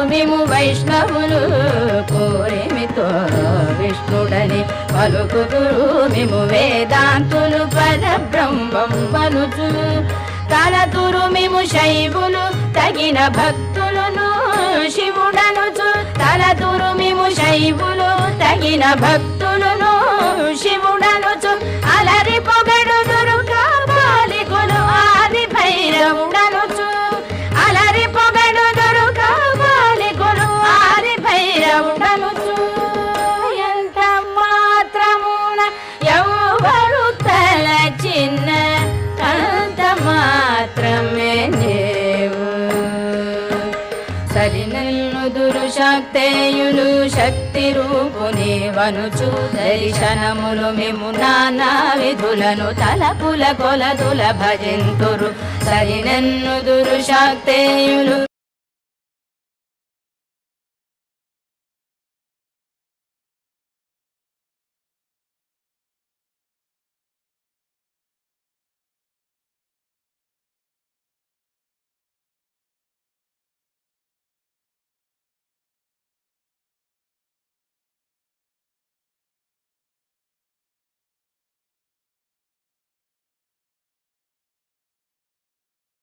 మిము వైష్ణవులు కోరిమితో విష్ణుడని పలుకుదురు మిము వేదాంతులు పరబ్రహ్మం వనుచు తలతురు మిము శైవులు తగిన భక్తులను శివుడనుచు తలతురు మిము శైవులు తగిన భక్తులను శివుడనుచు అలరి పొగడుదురు కాపాలికులు ఆది భైరవుడనుచు అలరి పొగడుదురు కాపాలికులు ఆది భైరవుడనుచు ఎంత మాత్రమున ఎవరు తల చిన్న అంత మాత్రమే నీవు సరినల్లుదురు శక్తేయులు శక్తి రూపుని వనుచు దర్శనములు మేము నానా విధులను తలపుల కొలదుల భజింతురు సరినన్నుదురు శక్తేయులు